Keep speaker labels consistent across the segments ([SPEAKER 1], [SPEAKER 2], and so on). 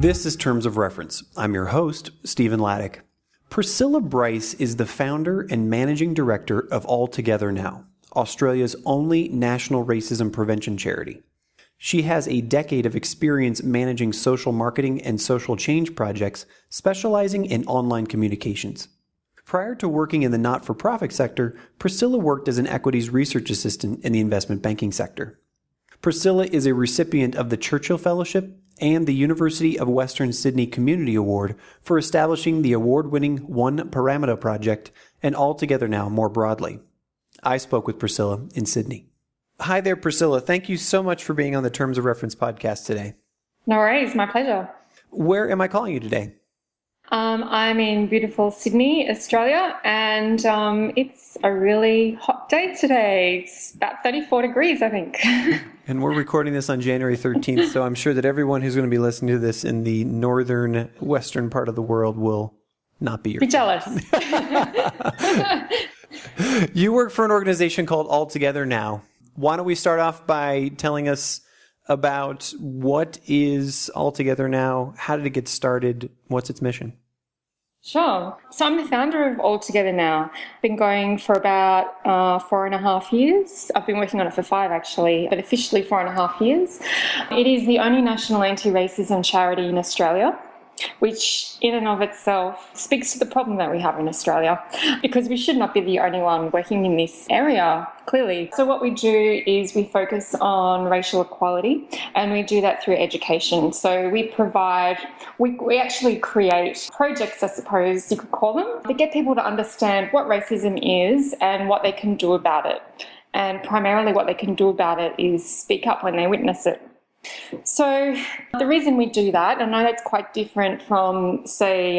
[SPEAKER 1] This is Terms of Reference. I'm your host, Stephen Laddick. Priscilla Brice is the founder and managing director of All Together Now, Australia's only national racism prevention charity. She has a decade of experience managing social marketing and social change projects, specializing in online communications. Prior to working in the not-for-profit sector, Priscilla worked as an equities research assistant in the investment banking sector. Priscilla is a recipient of the Churchill Fellowship and the University of Western Sydney Community Award for establishing the award-winning One Parramatta project and All Together Now more broadly. I spoke with Priscilla in Sydney. Hi there, Priscilla. Thank you so much for being on the Terms of Reference podcast today.
[SPEAKER 2] No worries. My pleasure.
[SPEAKER 1] Where am I calling you today?
[SPEAKER 2] I'm in beautiful Sydney, Australia, and it's a really hot day today. It's about 34 degrees, I think.
[SPEAKER 1] And we're recording this on January 13th, so I'm sure that everyone who's going to be listening to this in the northern, western part of the world will not be
[SPEAKER 2] jealous.
[SPEAKER 1] You work for an organization called All Together Now. Why don't we start off by telling us about what is All Together Now, how did it get started, what's its mission?
[SPEAKER 2] Sure. So I'm the founder of All Together Now. I've been going for about 4.5 years. I've been working on it for 5 actually, but officially 4.5 years. It is the only national anti-racism charity in Australia, which in and of itself speaks to the problem that we have in Australia, because we should not be the only one working in this area, clearly. So what we do is we focus on racial equality, and we do that through education. So we actually create projects, I suppose you could call them, to get people to understand what racism is and what they can do about it. And primarily what they can do about it is speak up when they witness it. So the reason we do that, and I know that's quite different from, say,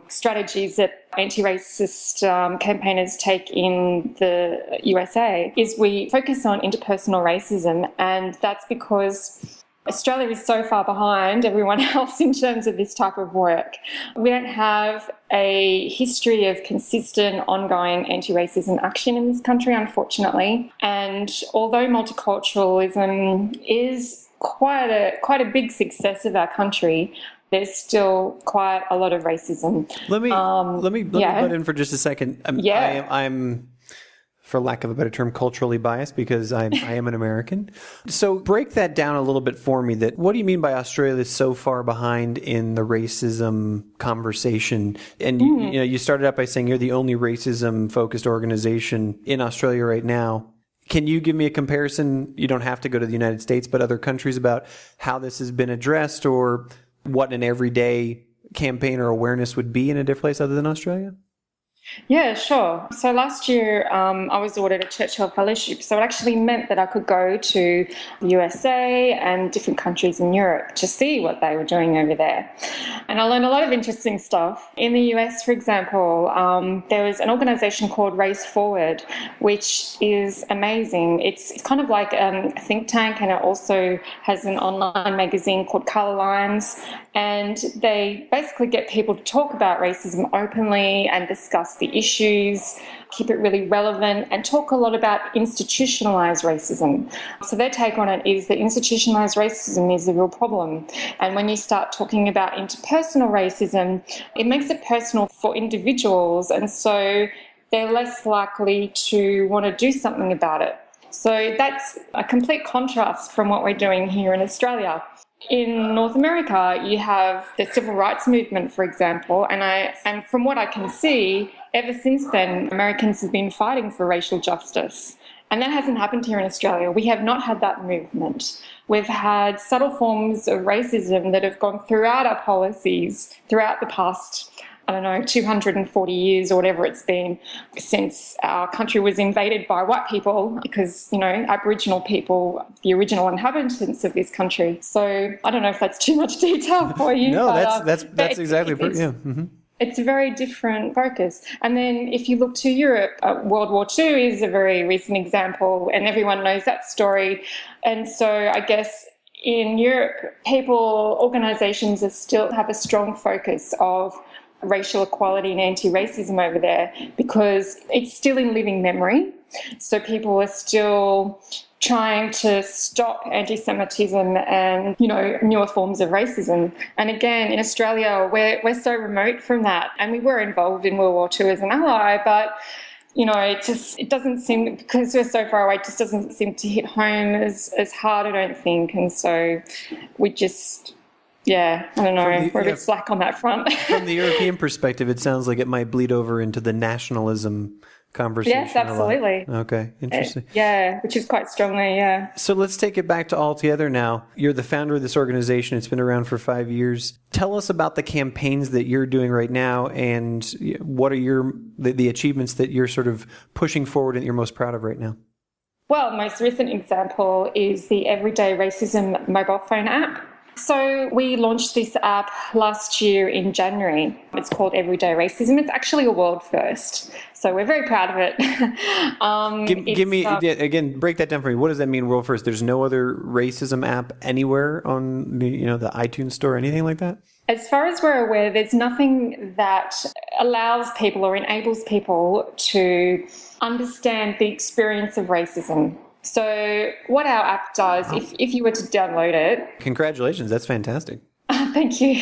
[SPEAKER 2] strategies that anti-racist campaigners take in the USA, is we focus on interpersonal racism, and that's because Australia is so far behind everyone else in terms of this type of work. We don't have a history of consistent, ongoing anti-racism action in this country, unfortunately. And although multiculturalism is quite a big success of our country, there's still quite a lot of racism.
[SPEAKER 1] Let me butt in for just a second. I'm, for lack of a better term, culturally biased because I am an American. So break that down a little bit for me. What do you mean by Australia is so far behind in the racism conversation? And you started out by saying you're the only racism-focused organization in Australia right now. Can you give me a comparison? You don't have to go to the United States, but other countries, about how this has been addressed, or what an everyday campaign or awareness would be in a different place other than Australia?
[SPEAKER 2] Yeah, sure. So last year I was awarded a Churchill Fellowship. So it actually meant that I could go to the USA and different countries in Europe to see what they were doing over there. And I learned a lot of interesting stuff. In the US, for example, there was an organization called Race Forward, which is amazing. It's kind of like a think tank, and it also has an online magazine called Colour Lines. And they basically get people to talk about racism openly and discuss the issues, keep it really relevant, and talk a lot about institutionalized racism. So their take on it is that institutionalized racism is the real problem. And when you start talking about interpersonal racism, it makes it personal for individuals, and so they're less likely to want to do something about it. So that's a complete contrast from what we're doing here in Australia. In North America, you have the civil rights movement, for example, and from what I can see, ever since then, Americans have been fighting for racial justice. And that hasn't happened here in Australia. We have not had that movement. We've had subtle forms of racism that have gone throughout our policies throughout the past 240 years or whatever it's been since our country was invaded by white people, because, Aboriginal people, the original inhabitants of this country. So I don't know if that's too much detail for you.
[SPEAKER 1] No, that's exactly yeah. Mm-hmm.
[SPEAKER 2] It's a very different focus. And then if you look to Europe, World War II is a very recent example, and everyone knows that story. And so I guess in Europe, organisations still have a strong focus of racial equality and anti-racism over there, because it's still in living memory. So people are still trying to stop anti-Semitism and, newer forms of racism. And again, in Australia, we're so remote from that. And we were involved in World War II as an ally, but it doesn't seem, because we're so far away, it just doesn't seem to hit home as hard, I don't think. And so we just, I don't know, we're a bit slack on that front.
[SPEAKER 1] From the European perspective, it sounds like it might bleed over into the nationalism conversation.
[SPEAKER 2] Yes, absolutely.
[SPEAKER 1] Okay, interesting.
[SPEAKER 2] Which is quite strongly,
[SPEAKER 1] So let's take it back to All Together now. You're the founder of this organization. It's been around for 5 years. Tell us about the campaigns that you're doing right now, and what are the achievements that you're sort of pushing forward and you're most proud of right now?
[SPEAKER 2] Well, most recent example is the Everyday Racism mobile phone app. So we launched this app last year in January. It's called Everyday Racism. It's actually a world first. So we're very proud of it.
[SPEAKER 1] Give me, again, break that down for me. What does that mean, world first? There's no other racism app anywhere on the iTunes store or anything like that?
[SPEAKER 2] As far as we're aware, there's nothing that allows people or enables people to understand the experience of racism. So what our app does, if you were to download it...
[SPEAKER 1] Congratulations, that's fantastic.
[SPEAKER 2] Thank you.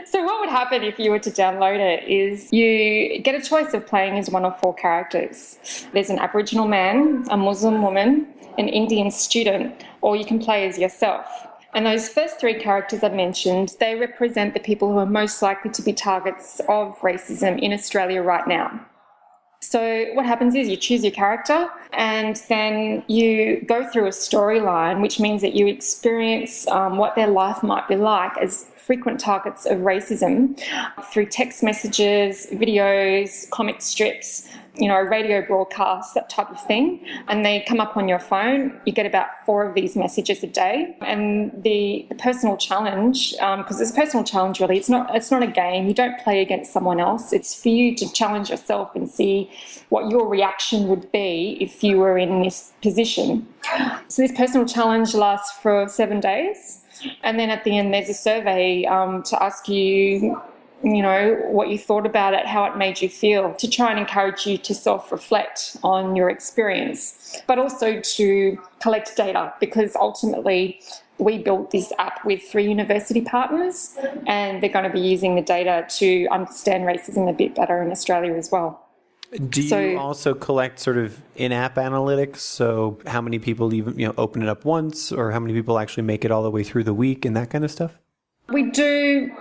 [SPEAKER 2] So what would happen if you were to download it is you get a choice of playing as one of 4 characters. There's an Aboriginal man, a Muslim woman, an Indian student, or you can play as yourself. And those first 3 characters I mentioned, they represent the people who are most likely to be targets of racism in Australia right now. So what happens is you choose your character and then you go through a storyline, which means that you experience what their life might be like as frequent targets of racism through text messages, videos, comic strips, radio broadcasts, that type of thing. And they come up on your phone. You get about 4 of these messages a day. And the personal challenge, because it's a personal challenge really, it's not a game. You don't play against someone else. It's for you to challenge yourself and see what your reaction would be if you were in this position. So this personal challenge lasts for 7 days. And then at the end, there's a survey to ask you, what you thought about it, how it made you feel, to try and encourage you to self-reflect on your experience, but also to collect data, because ultimately we built this app with 3 university partners, and they're going to be using the data to understand racism a bit better in Australia as well.
[SPEAKER 1] Do you also collect sort of in-app analytics? So how many people even open it up once, or how many people actually make it all the way through the week and that kind of stuff?
[SPEAKER 2] We do,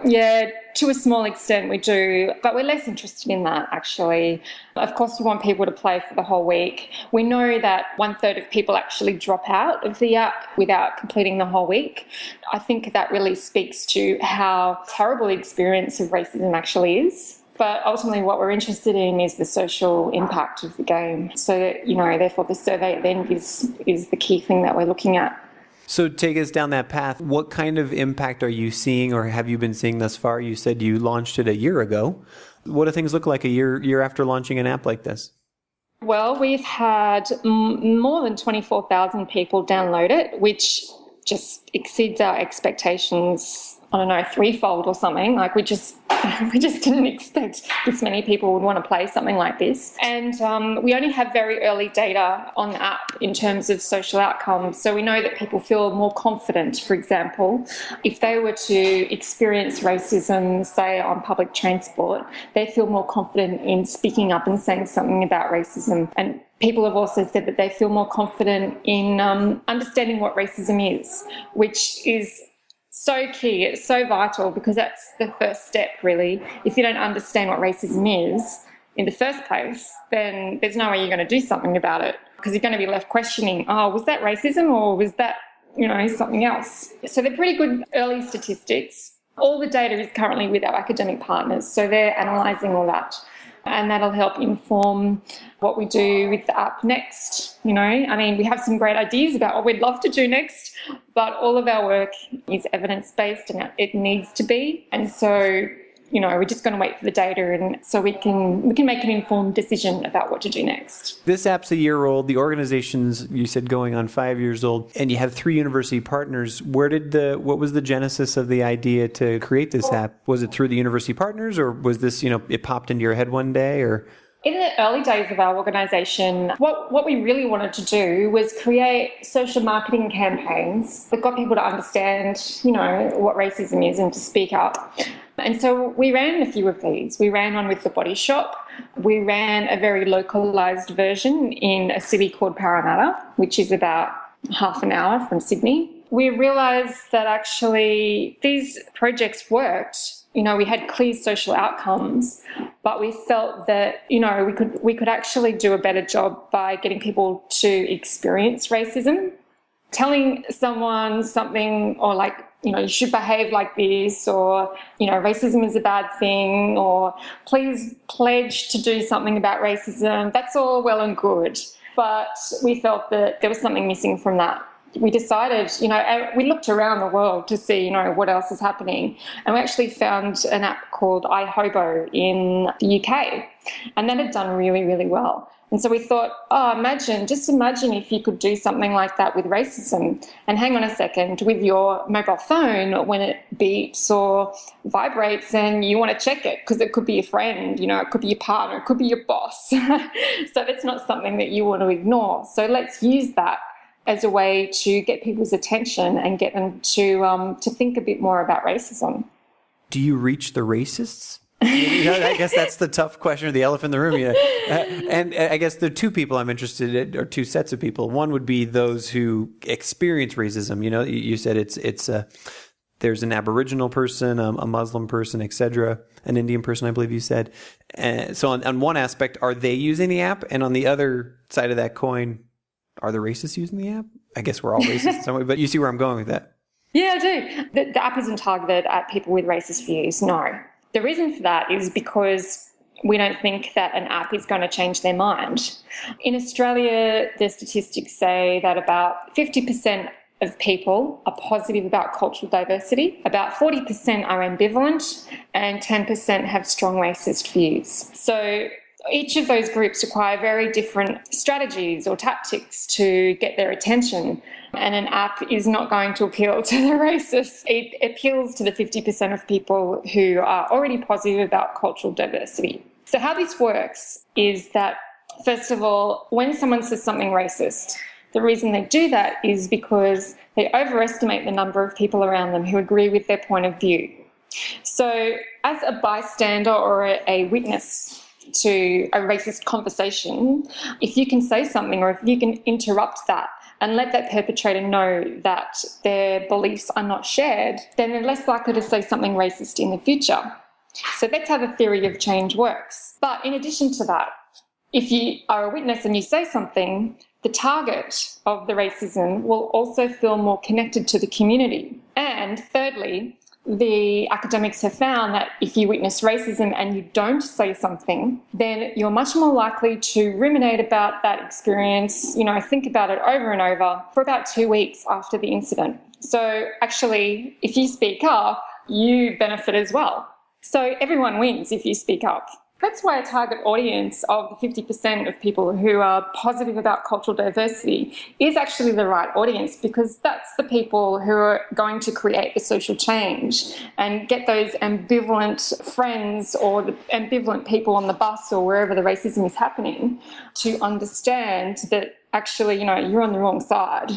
[SPEAKER 2] to a small extent we do, but we're less interested in that actually. Of course we want people to play for the whole week. We know that 1/3 of people actually drop out of the app without completing the whole week. I think that really speaks to how terrible the experience of racism actually is. But ultimately what we're interested in is the social impact of the game. So that, therefore the survey at the end is the key thing that we're looking at.
[SPEAKER 1] So take us down that path. What kind of impact are you seeing, or have you been seeing thus far? You said you launched it a year ago. What do things look like a year after launching an app like this?
[SPEAKER 2] Well, we've had more than 24,000 people download it, which just exceeds our expectations, I don't know, 3-fold or something. Like we just didn't expect this many people would want to play something like this. And we only have very early data on the app in terms of social outcomes. So we know that people feel more confident, for example, if they were to experience racism, say on public transport, they feel more confident in speaking up and saying something about racism. And people have also said that they feel more confident in understanding what racism is, which is so key. It's so vital, because that's the first step really. If you don't understand what racism is in the first place, then there's no way you're going to do something about it, because you're going to be left questioning, was that racism or was that, something else? So they're pretty good early statistics. All the data is currently with our academic partners, so they're analysing all that. And that'll help inform what we do with the app next. We have some great ideas about what we'd love to do next, but all of our work is evidence-based and it needs to be. And so, we're just going to wait for the data, and so we can make an informed decision about what to do next.
[SPEAKER 1] This app's a year old. The organization's, you said, going on 5 years old, and you have 3 university partners. What was the genesis of the idea to create this app? Was it through the university partners, or was this, it popped into your head one day, or?
[SPEAKER 2] In the early days of our organisation, what we really wanted to do was create social marketing campaigns that got people to understand, what racism is and to speak up. And so we ran a few of these. We ran one with the Body Shop. We ran a very localised version in a city called Parramatta, which is about half an hour from Sydney. We realised that actually these projects worked. We had clear social outcomes, but we felt that, we could actually do a better job by getting people to experience racism. Telling someone something or you should behave like this, or, racism is a bad thing, or please pledge to do something about racism. That's all well and good. But we felt that there was something missing from that. We decided, we looked around the world to see, what else is happening. And we actually found an app called iHobo in the UK. And that had done really, really well. And so we thought, just imagine if you could do something like that with racism. And hang on a second, with your mobile phone, when it beeps or vibrates and you want to check it, because it could be a friend, it could be your partner, it could be your boss. So that's not something that you want to ignore. So let's use that as a way to get people's attention and get them to think a bit more about racism.
[SPEAKER 1] Do you reach the racists? I guess that's the tough question, or the elephant in the room. And I guess the two people I'm interested in, or two sets of people. One would be those who experience racism. You said it's there's an Aboriginal person, a Muslim person, etc., an Indian person, I believe you said. So on one aspect, are they using the app? And on the other side of that coin, are the racists using the app? I guess we're all racist in some way, but you see where I'm going with that.
[SPEAKER 2] Yeah, I do. The app isn't targeted at people with racist views, no. The reason for that is because we don't think that an app is going to change their mind. In Australia, the statistics say that about 50% of people are positive about cultural diversity, about 40% are ambivalent, and 10% have strong racist views. So each of those groups require very different strategies or tactics to get their attention. And an app is not going to appeal to the racists. It appeals to the 50% of people who are already positive about cultural diversity. So how this works is that, first of all, when someone says something racist, the reason they do that is because they overestimate the number of people around them who agree with their point of view. So as a bystander or a witness to a racist conversation, if you can say something or if you can interrupt that and let that perpetrator know that their beliefs are not shared, then they're less likely to say something racist in the future. So that's how the theory of change works. But in addition to that, if you are a witness and you say something, the target of the racism will also feel more connected to the community. And thirdly, the academics have found that if you witness racism and you don't say something, then you're much more likely to ruminate about that experience, think about it over and over for about 2 weeks after the incident. So actually, if you speak up, you benefit as well. So everyone wins if you speak up. That's why a target audience of the 50% of people who are positive about cultural diversity is actually the right audience, because that's the people who are going to create the social change and get those ambivalent friends or the ambivalent people on the bus or wherever the racism is happening to understand that actually, you're on the wrong side.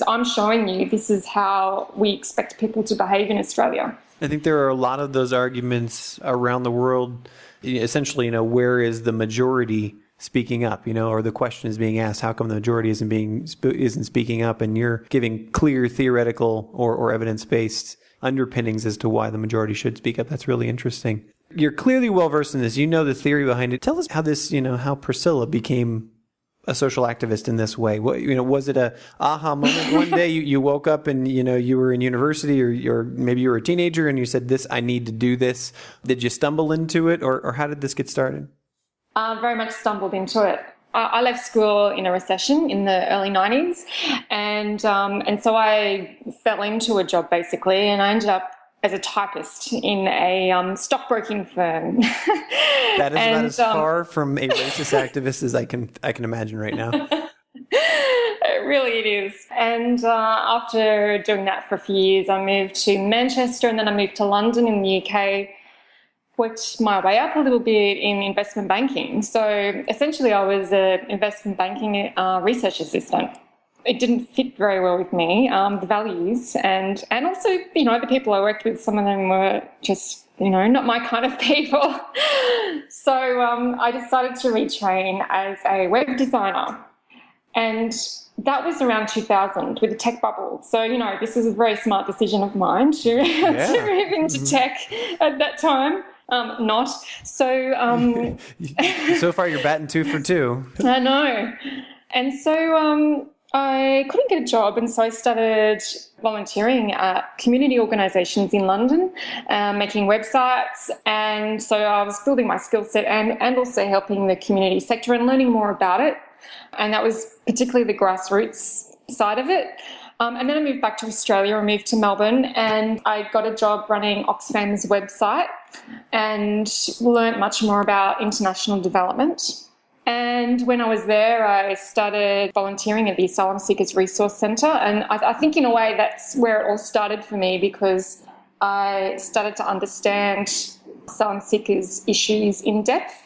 [SPEAKER 2] I'm showing you this is how we expect people to behave in Australia.
[SPEAKER 1] I think there are a lot of those arguments around the world. Essentially, where is the majority speaking up? Or the question is being asked, how come the majority isn't speaking up? And you're giving clear theoretical or evidence-based underpinnings as to why the majority should speak up. That's really interesting. You're clearly well versed in this. You know the theory behind it. Tell us how this, how Priscilla became a social activist in this way. Was it a aha moment one day you woke up and you were in university or maybe you were a teenager and you said, I need to do this? Did you stumble into it, or how did this get started?
[SPEAKER 2] Very much stumbled into it. I left school in a recession in the early 90s, and so I fell into a job basically, and I ended up as a typist in a stockbroking firm.
[SPEAKER 1] That is about as far from a racist activist as I can imagine right now.
[SPEAKER 2] Really it is. And after doing that for a few years, I moved to Manchester, and then I moved to London in the UK. worked my way up a little bit in investment banking. So essentially I was an investment banking research assistant. It didn't fit very well with me, the values, and also, the people I worked with, some of them were just, not my kind of people. So I decided to retrain as a web designer. And that was around 2000 with the tech bubble. So, this was a very smart decision of mine to, to move into tech at that time. Not. So...
[SPEAKER 1] So far you're batting 2 for 2.
[SPEAKER 2] I know. And so I couldn't get a job, and so I started volunteering at community organisations in London, making websites. And so I was building my skill set and also helping the community sector and learning more about it. And that was particularly the grassroots side of it. And then I moved back to Australia. I moved to Melbourne, and I got a job running Oxfam's website and learnt much more about international development. And when I was there, I started volunteering at the Asylum Seekers Resource Centre. And I think in a way that's where it all started for me, because I started to understand asylum seekers' issues in depth.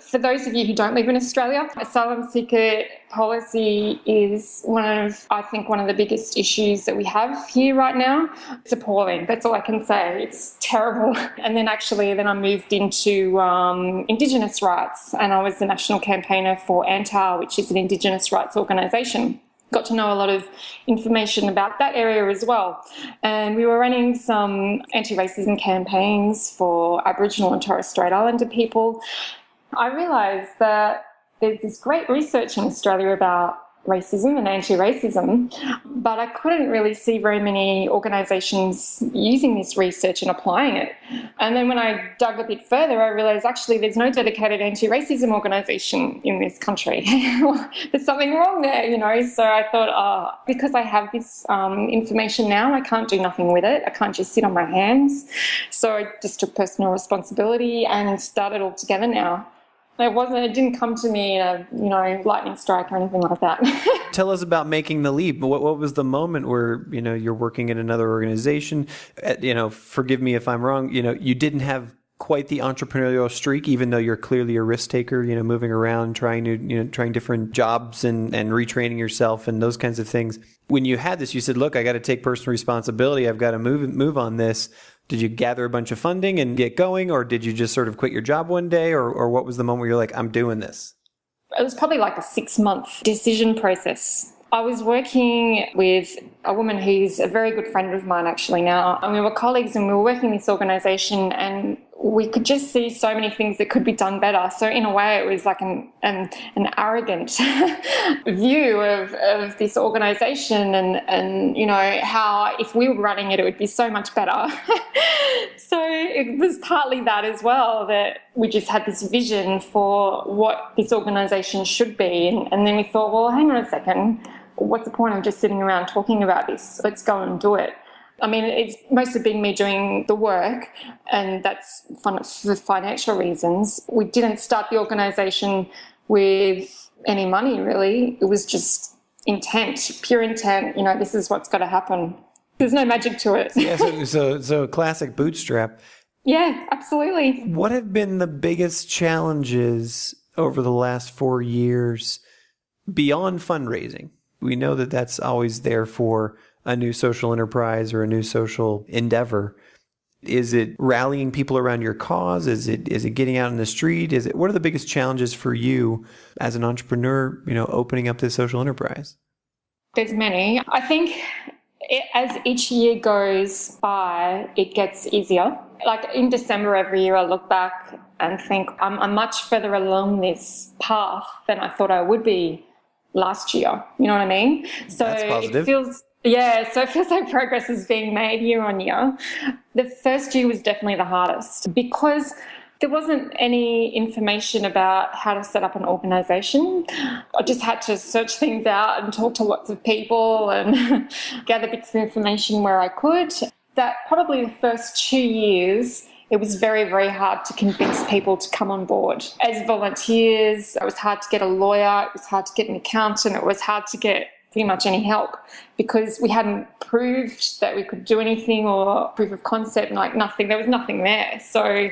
[SPEAKER 2] For those of you who don't live in Australia, asylum seeker policy is one of the biggest issues that we have here right now. It's appalling. That's all I can say. It's terrible. And then I moved into Indigenous rights, and I was the national campaigner for ANTAR, which is an Indigenous rights organisation. Got to know a lot of information about that area as well. And we were running some anti-racism campaigns for Aboriginal and Torres Strait Islander people. I realised that there's this great research in Australia about racism and anti-racism, but I couldn't really see very many organisations using this research and applying it. And then when I dug a bit further, I realised actually there's no dedicated anti-racism organisation in this country. There's something wrong there, So I thought, because I have this information now, I can't do nothing with it. I can't just sit on my hands. So I just took personal responsibility and started all together now. It didn't come to me in a, lightning strike or anything like that.
[SPEAKER 1] Tell us about making the leap. What was the moment where, you're working in another organization? Forgive me if I'm wrong, you didn't have quite the entrepreneurial streak, even though you're clearly a risk taker, moving around, trying different jobs and retraining yourself and those kinds of things. When you had this, you said, look, I got to take personal responsibility. I've got to move on this. Did you gather a bunch of funding and get going, or did you just sort of quit your job one day, or what was the moment where you're like, I'm doing this?
[SPEAKER 2] It was probably like a 6-month decision process. I was working with a woman who's a very good friend of mine actually now, and we were colleagues and we were working in this organisation, and we could just see so many things that could be done better. So in a way it was like an arrogant view of this organisation and how if we were running it, it would be so much better. So it was partly that as well, that we just had this vision for what this organisation should be. And then we thought, well, hang on a second, what's the point of just sitting around talking about this? Let's go and do it. I mean, it's mostly been me doing the work, and that's for financial reasons. We didn't start the organisation with any money, really. It was just intent, pure intent. This is what's got to happen. There's no magic to it.
[SPEAKER 1] Yeah, so classic bootstrap.
[SPEAKER 2] Yeah, absolutely.
[SPEAKER 1] What have been the biggest challenges over the last 4 years beyond fundraising? We know that that's always there for a new social enterprise or a new social endeavor. Is it rallying people around your cause? Is it getting out in the street? What are the biggest challenges for you as an entrepreneur, opening up this social enterprise?
[SPEAKER 2] There's many. I think as each year goes by, it gets easier. Like in December every year, I look back and think I'm much further along this path than I thought I would be last year. You know what I mean? So
[SPEAKER 1] that's positive.
[SPEAKER 2] So it feels like progress is being made year on year. The first year was definitely the hardest because there wasn't any information about how to set up an organisation. I just had to search things out and talk to lots of people and gather bits of information where I could. That probably the first 2 years, it was very, very hard to convince people to come on board. As volunteers, it was hard to get a lawyer, it was hard to get an accountant, it was hard to get pretty much any help because we hadn't proved that we could do anything or proof of concept, like nothing. There was nothing there. So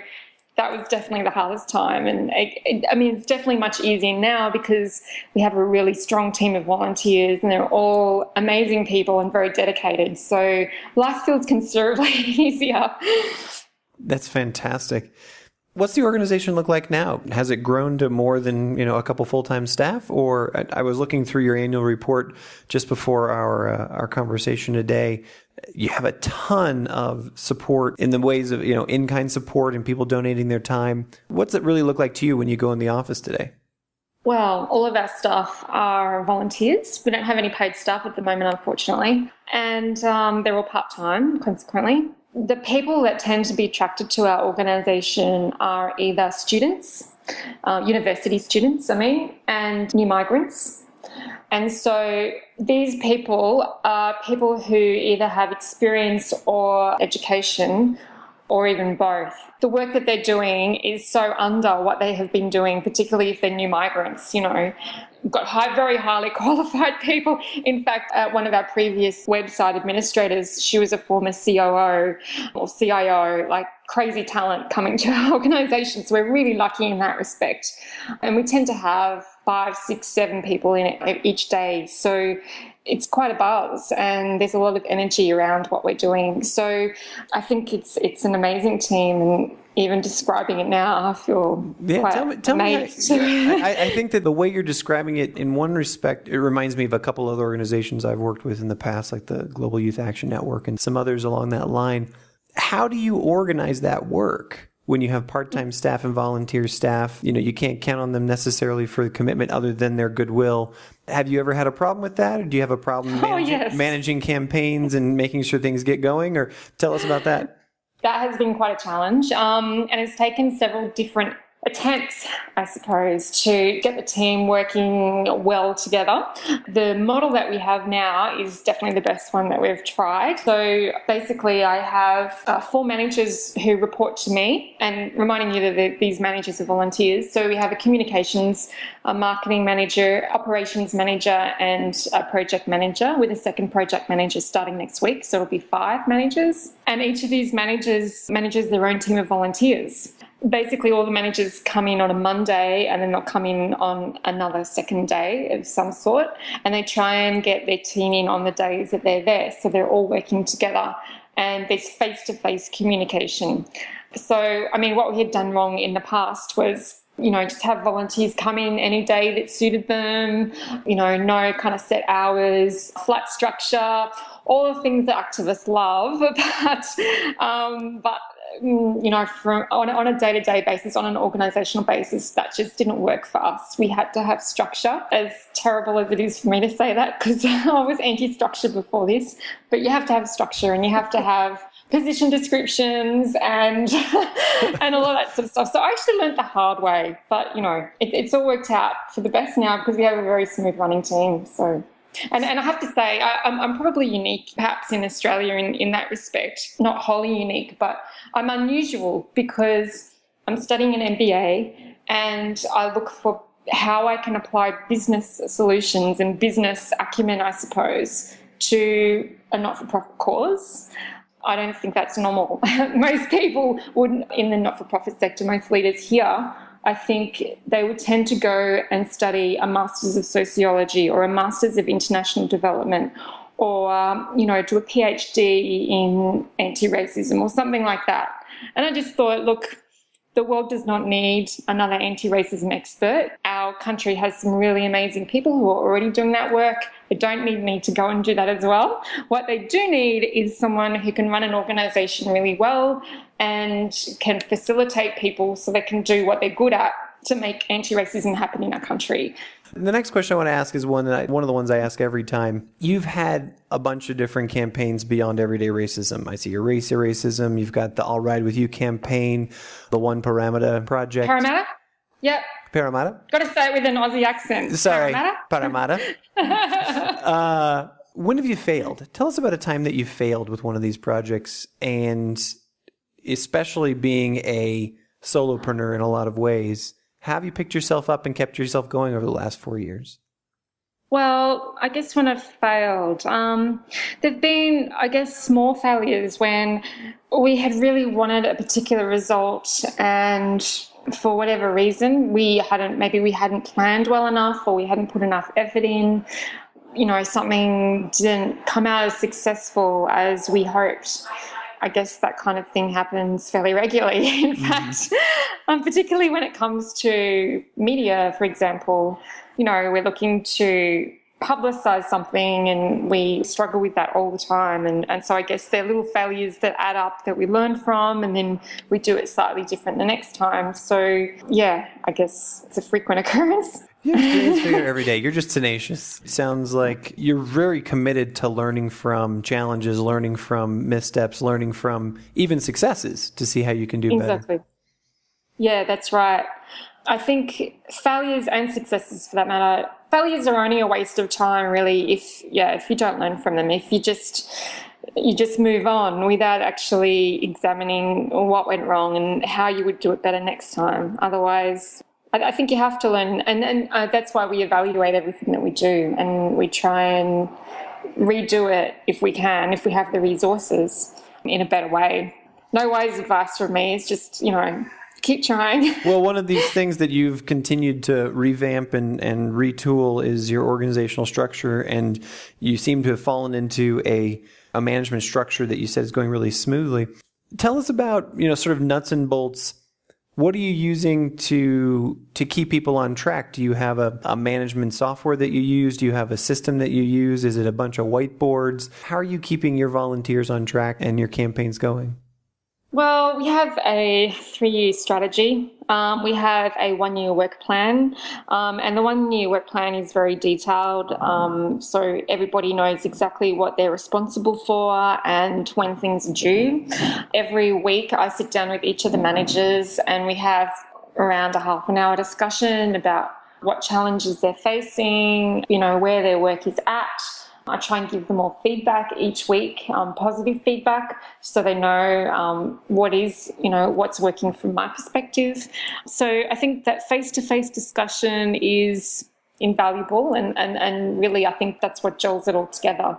[SPEAKER 2] that was definitely the hardest time. And it's definitely much easier now because we have a really strong team of volunteers and they're all amazing people and very dedicated. So life feels considerably easier.
[SPEAKER 1] That's fantastic. What's the organization look like now? Has it grown to more than, a couple full-time staff? Or I was looking through your annual report just before our conversation today. You have a ton of support in the ways of, in-kind support and people donating their time. What's it really look like to you when you go in the office today?
[SPEAKER 2] Well, all of our staff are volunteers. We don't have any paid staff at the moment, unfortunately. And they're all part-time, consequently. The people that tend to be attracted to our organisation are either students, university students, and new migrants. And so these people are people who either have experience or education or even both. The work that they're doing is so under what they have been doing, particularly if they're new migrants, We've got very highly qualified people. In fact, one of our previous website administrators, she was a former COO or CIO, like crazy talent coming to our organisation. So we're really lucky in that respect. And we tend to have 5, 6, 7 people in it each day. So it's quite a buzz and there's a lot of energy around what we're doing. So I think it's an amazing team, and even describing it now, I feel quite amazed.
[SPEAKER 1] I think that the way you're describing it, in one respect, it reminds me of a couple other organizations I've worked with in the past, like the Global Youth Action Network and some others along that line. How do you organize that work when you have part-time staff and volunteer staff? You can't count on them necessarily for the commitment other than their goodwill. Have you ever had a problem with that? Or do you have a problem managing campaigns and making sure things get going? Or tell us about that.
[SPEAKER 2] That has been quite a challenge, and it's taken several different attempts, I suppose, to get the team working well together. The model that we have now is definitely the best one that we've tried. So basically I have 4 managers who report to me, and reminding you that these managers are volunteers. So we have a communications, a marketing manager, operations manager, and a project manager, with a second project manager starting next week. So it'll be 5 managers. And each of these managers manages their own team of volunteers. Basically, all the managers come in on a Monday and then they'll come in on another second day of some sort, and they try and get their team in on the days that they're there. So they're all working together and there's face-to-face communication. So, what we had done wrong in the past was, just have volunteers come in any day that suited them, no kind of set hours, flat structure, all the things that activists love, but on a day-to-day basis, on an organisational basis, that just didn't work for us. We had to have structure, as terrible as it is for me to say that, because I was anti-structure before this, but you have to have structure and you have to have position descriptions and and all of that sort of stuff. So I actually learned the hard way, but, it's all worked out for the best now because we have a very smooth running team. So... And I have to say, I'm probably unique, perhaps, in Australia in that respect. Not wholly unique, but I'm unusual because I'm studying an MBA and I look for how I can apply business solutions and business acumen, I suppose, to a not-for-profit cause. I don't think that's normal. Most people wouldn't, in the not-for-profit sector, most leaders here, I think they would tend to go and study a Masters of Sociology or a Masters of International Development, or, do a PhD in anti-racism or something like that. And I just thought, look, the world does not need another anti-racism expert. Our country has some really amazing people who are already doing that work. They don't need me to go and do that as well. What they do need is someone who can run an organisation really well and can facilitate people so they can do what they're good at to make anti-racism happen in our country.
[SPEAKER 1] The next question I want to ask is one of the ones I ask every time. You've had a bunch of different campaigns beyond everyday racism. I see Erase Your Racism. You've got the I'll Ride With You campaign, the One Parramatta project.
[SPEAKER 2] Parramatta? Yep.
[SPEAKER 1] Parramatta?
[SPEAKER 2] Got to say it with an Aussie accent.
[SPEAKER 1] Sorry. Parramatta. When have you failed? Tell us about a time that you failed with one of these projects, and especially being a solopreneur in a lot of ways. Have you picked yourself up and kept yourself going over the last 4 years?
[SPEAKER 2] Well, I guess when I've failed, there've been, I guess, small failures when we had really wanted a particular result and for whatever reason, maybe we hadn't planned well enough or we hadn't put enough effort in. Something didn't come out as successful as we hoped. I guess that kind of thing happens fairly regularly. In fact, particularly when it comes to media, for example, we're looking to publicize something and we struggle with that all the time. And so I guess they're little failures that add up that we learn from, and then we do it slightly different the next time. So yeah, I guess it's a frequent occurrence.
[SPEAKER 1] You experience failure every day. You're just tenacious. Sounds like you're very committed to learning from challenges, learning from missteps, learning from even successes to see how you can do better.
[SPEAKER 2] Exactly. Yeah, that's right. I think failures and successes, for that matter, failures are only a waste of time, really, if you don't learn from them. If you just move on without actually examining what went wrong and how you would do it better next time. Otherwise, I think you have to learn, and that's why we evaluate everything that we do, and we try and redo it if we can, if we have the resources, in a better way. No wise advice from me. It's just, keep trying.
[SPEAKER 1] Well, one of these things that you've continued to revamp and retool is your organizational structure, and you seem to have fallen into a management structure that you said is going really smoothly. Tell us about, sort of nuts and bolts. What are you using to keep people on track? Do you have a management software that you use? Do you have a system that you use? Is it a bunch of whiteboards? How are you keeping your volunteers on track and your campaigns going?
[SPEAKER 2] Well, we have a 3-year strategy. We have a 1-year work plan, and the 1-year work plan is very detailed, so everybody knows exactly what they're responsible for and when things are due. Every week I sit down with each of the managers and we have around a half an hour discussion about what challenges they're facing, where their work is at. I try and give them all feedback each week, positive feedback, so they know what's working from my perspective. So I think that face-to-face discussion is invaluable, and really I think that's what gels it all together.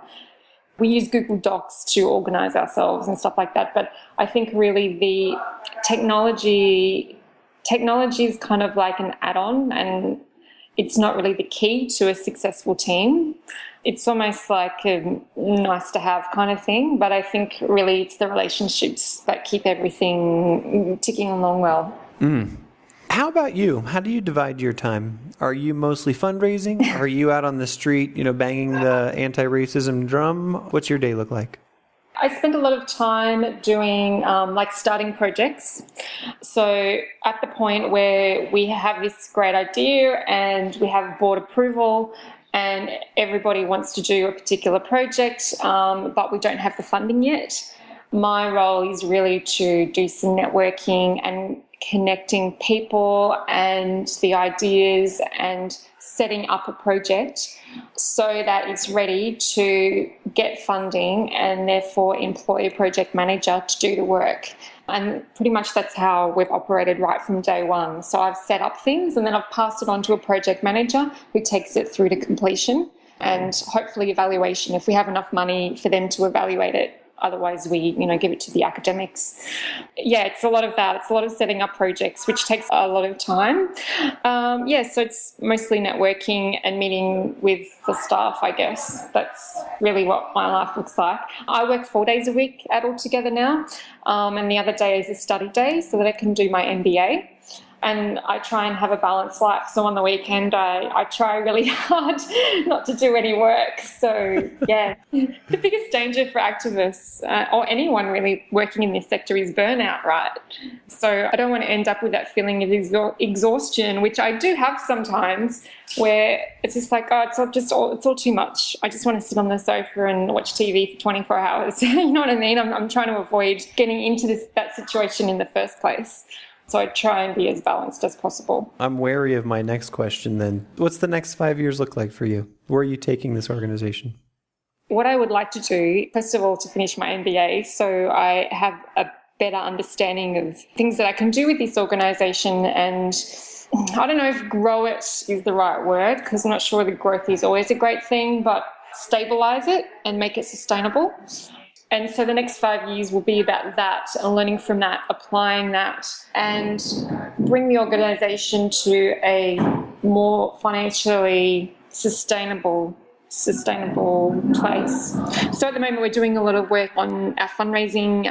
[SPEAKER 2] We use Google Docs to organise ourselves and stuff like that, but I think really the technology is kind of like an add-on, and it's not really the key to a successful team. It's almost like a nice to have kind of thing, but I think really it's the relationships that keep everything ticking along well.
[SPEAKER 1] How about you? How do you divide your time? Are you mostly fundraising? Are you out on the street, banging the anti-racism drum? What's your day look like?
[SPEAKER 2] I spend a lot of time doing starting projects. So at the point where we have this great idea and we have board approval and everybody wants to do a particular project, but we don't have the funding yet, my role is really to do some networking and connecting people and the ideas and setting up a project so that it's ready to get funding and therefore employ a project manager to do the work. And pretty much that's how we've operated right from day one. So I've set up things and then I've passed it on to a project manager who takes it through to completion and hopefully evaluation if we have enough money for them to evaluate it. Otherwise, we, give it to the academics. Yeah, it's a lot of that. It's a lot of setting up projects, which takes a lot of time. So it's mostly networking and meeting with the staff, I guess. That's really what my life looks like. I work 4 days a week at Altogether now, and the other day is a study day so that I can do my MBA. And I try and have a balanced life. So on the weekend, I try really hard not to do any work. So, yeah, the biggest danger for activists or anyone really working in this sector is burnout, right? So I don't want to end up with that feeling of exhaustion, which I do have sometimes, where it's just like, it's all too much. I just want to sit on the sofa and watch TV for 24 hours. You know what I mean? I'm trying to avoid getting into that situation in the first place. So I try and be as balanced as possible.
[SPEAKER 1] I'm wary of my next question then. What's the next 5 years look like for you? Where are you taking this organization?
[SPEAKER 2] What I would like to do, first of all, to finish my MBA, so I have a better understanding of things that I can do with this organisation and I don't know if grow it is the right word, because I'm not sure the growth is always a great thing, but stabilize it and make it sustainable. And so the next 5 years will be about that and learning from that, applying that, and bring the organisation to a more financially sustainable place. So at the moment, we're doing a lot of work on our fundraising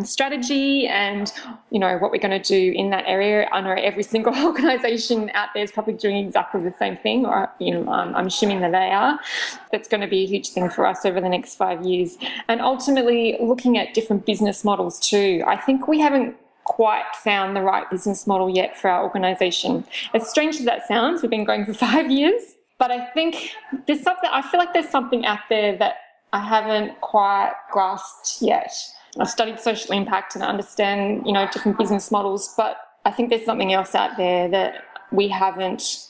[SPEAKER 2] strategy and, what we're going to do in that area. I know every single organisation out there is probably doing exactly the same thing, or, I'm assuming that they are. That's going to be a huge thing for us over the next 5 years. And ultimately, looking at different business models too. I think we haven't quite found the right business model yet for our organisation. As strange as that sounds, we've been going for 5 years. But I think I feel like there's something out there that I haven't quite grasped yet. I've studied social impact and I understand, different business models, but I think there's something else out there that we haven't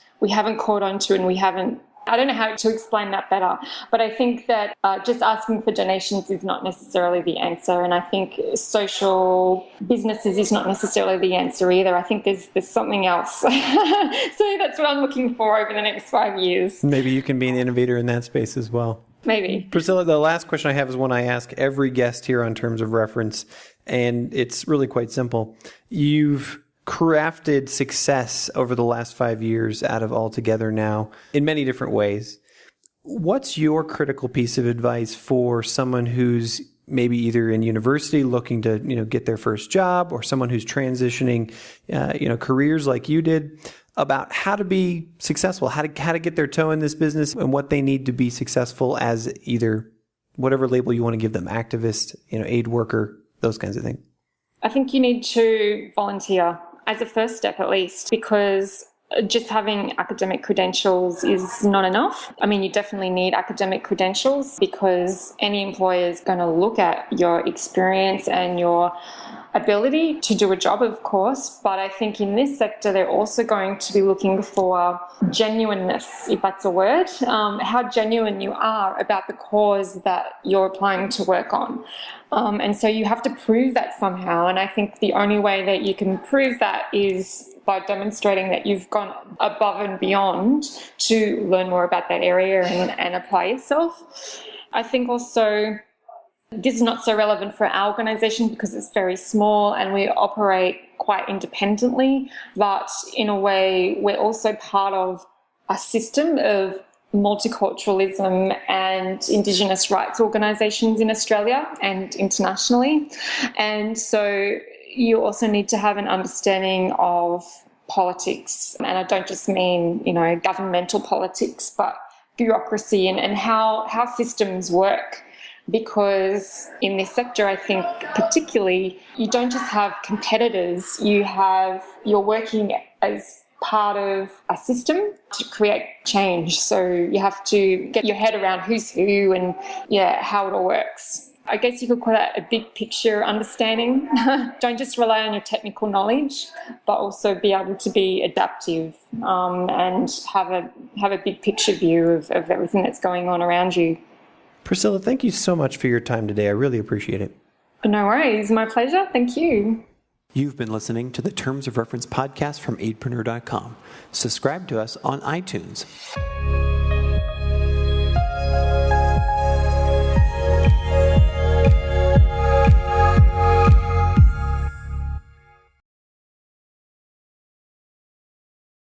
[SPEAKER 2] caught on to, and I don't know how to explain that better, but I think that just asking for donations is not necessarily the answer, and I think social businesses is not necessarily the answer either. I think there's something else. So that's what I'm looking for over the next 5 years.
[SPEAKER 1] Maybe you can be an innovator in that space as well.
[SPEAKER 2] Maybe.
[SPEAKER 1] Priscilla, the last question I have is one I ask every guest here on Terms of Reference, and it's really quite simple. You've crafted success over the last 5 years out of Altogether Now in many different ways. What's your critical piece of advice for someone who's maybe either in university looking to, get their first job, or someone who's transitioning, careers like you did, about how to be successful, how to get their toe in this business, and what they need to be successful as either whatever label you want to give them, activist, aid worker, those kinds of things?
[SPEAKER 2] I think you need to volunteer as a first step, at least, because just having academic credentials is not enough. I mean, you definitely need academic credentials because any employer is going to look at your experience and your ability to do a job, of course. But I think in this sector, they're also going to be looking for genuineness, if that's a word, how genuine you are about the cause that you're applying to work on. And so you have to prove that somehow. And I think the only way that you can prove that is by demonstrating that you've gone above and beyond to learn more about that area and apply yourself. I think also this is not so relevant for our organisation because it's very small and we operate quite independently, but in a way we're also part of a system of multiculturalism and Indigenous rights organisations in Australia and internationally. And so you also need to have an understanding of politics. And I don't just mean, governmental politics, but bureaucracy and how systems work. Because in this sector, I think particularly, you don't just have competitors, you're working as part of a system to create change. So you have to get your head around who's who and how it all works. I guess you could call that a big picture understanding. Don't just rely on your technical knowledge, but also be able to be adaptive and have a big picture view of everything that's going on around you.
[SPEAKER 1] Priscilla, thank you so much for your time today. I really appreciate it.
[SPEAKER 2] No worries. My pleasure. Thank you.
[SPEAKER 1] You've been listening to the Terms of Reference podcast from aidpreneur.com. Subscribe to us on iTunes.